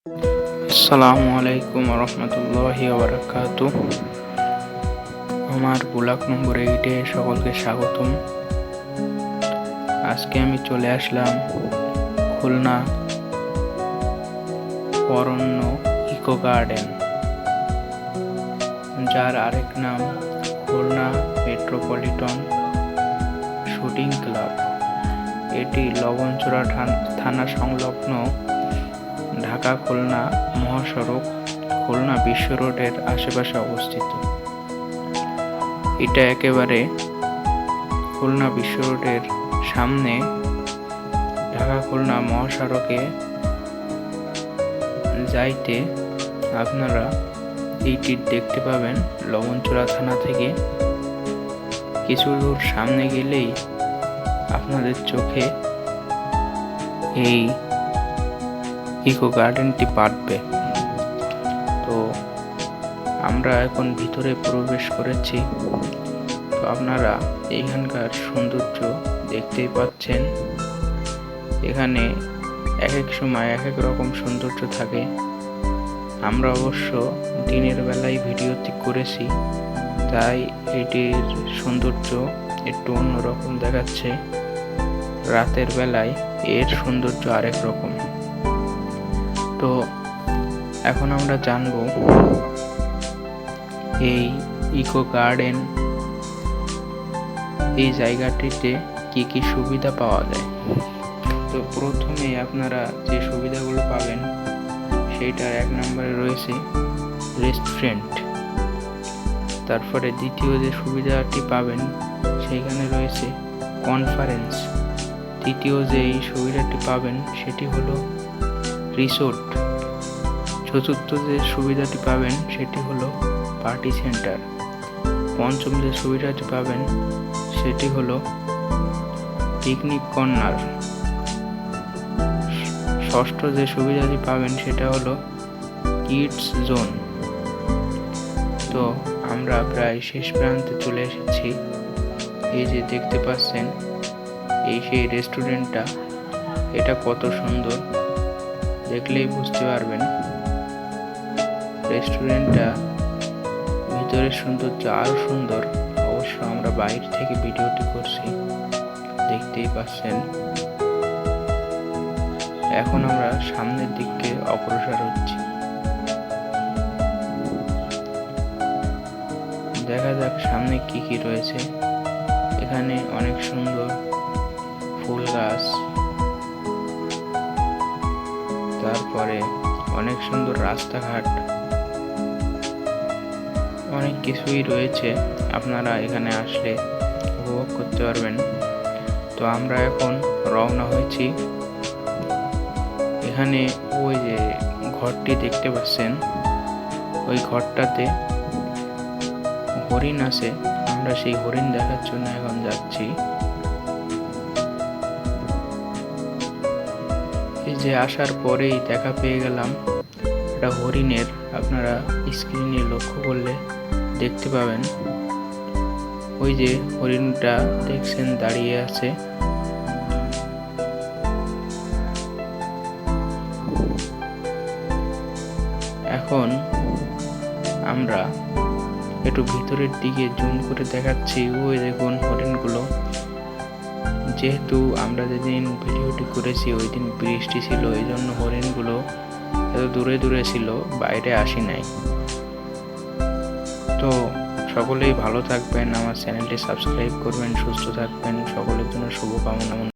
আসসালামু আলাইকুম রহমতুল্লাহি ওয়াবারাকাতু। আমার ব্লগ নম্বর 8-এ সকলকে স্বাগতম। আজকে আমি চলে আসলাম খুলনা অরণ্য ইকো গার্ডেন, যার আরেক নাম খুলনা মেট্রোপলিটন শুটিং ক্লাব। এটি লবণচূড়া থানা সংলগ্ন ঢাকা খুলনা মহাসড়ক খুলনা বিশ্ব রোডের আশেপাশে অবস্থিত। এটা একেবারে খুলনা বিশ্ব রোডের সামনে ঢাকা খুলনা মহাসড়কে যাইতে আপনারা এইটি দেখতে পাবেন। লবণচূড়া থানা থেকে কিছু দূর সামনে গেলেই আপনাদের চোখে এই ইকো গার্ডেনটি পাঠবে। তো আমরা এখন ভিতরে প্রবেশ করেছি। তো আপনারা এইখানকার সৌন্দর্য দেখতেই পাচ্ছেন। এখানে এক এক সময় এক এক রকম সৌন্দর্য থাকে। আমরা অবশ্য দিনের বেলায় ভিডিওটি করেছি, তাই এটির সৌন্দর্য একটু অন্যরকম দেখাচ্ছে। রাতের বেলায় এর সৌন্দর্য আরেক রকম। তো এখন আমরা জানব এই ইকো গার্ডেন, এই জায়গাটিতে কি কি সুবিধা পাওয়া যায়। তো প্রথমে আপনারা যে সুবিধাগুলো পাবেন সেইটার 1 নম্বরে রয়েছে রেস্টুরেন্ট। তারপরে দ্বিতীয় যে সুবিধাটি পাবেন সেইখানে রয়েছে কনফারেন্স। তৃতীয় যে এই সুবিধাটি পাবেন সেটি হলো রিসোর্ট। চতুর্থ যে সুবিধাটি পাবেন সেটি হলো পার্টি সেন্টার। পঞ্চম যে সুবিধাটি পাবেন সেটি হলো পিকনিক কর্নার। ষষ্ঠ যে সুবিধাটি পাবেন সেটা হলো কিডস জোন। তো আমরা প্রায় শেষ প্রান্তে চলে এসেছি। এই যে দেখতে পাচ্ছেন এই সেই রেস্টুরেন্টটা, এটা কত সুন্দর, দেখলেই বুঝতে পারবেন। রেস্টুরেন্টটা ভিতরের সৌন্দর্য আরো সুন্দর। অবশ্য আমরা বাইরে থেকে ভিডিওটি করছি, দেখতেই পাচ্ছেন। এখন আমরা সামনের দিকে অগ্রসর হচ্ছি। দেখা যাক সামনে কি কি রয়েছে। এখানে অনেক সুন্দর ফুল গাছ, তারপরে অনেক সুন্দর রাস্তাঘাট, অনেক কিছুই রয়েছে। আপনারা এখানে আসলে উপভোগ করতে পারবেন। তো আমরা এখন রওনা হয়েছি। এখানে ওই যে ঘরটি দেখতে পাচ্ছেন, ওই ঘরটাতে হরিণ আছে। আমরা সেই হরিণ দেখার জন্য এখন যাচ্ছি। এই যে আসার পরেই দেখা পেয়ে গেলাম একটা হরিণের। আপনারা স্ক্রিনে লক্ষ্য করলে দেখতে পাবেন, ওই যে হরিণটা দেখছেন দাঁড়িয়ে আছে। এখন আমরা একটু ভিতরের দিকে জুম করে দেখাচ্ছি। ওই দেখুন হরিণগুলো। যেহেতু আমরা যেদিন ভিডিওটি করেছি ওই দিন বৃষ্টি ছিল, এই জন্য হরিণগুলো এত দূরে দূরে ছিল, বাইরে আসি নাই। তো সকলেই ভালো থাকবেন, আমার চ্যানেলটি সাবস্ক্রাইব করবেন, সুস্থ থাকবেন। সকলের জন্য শুভকামনা।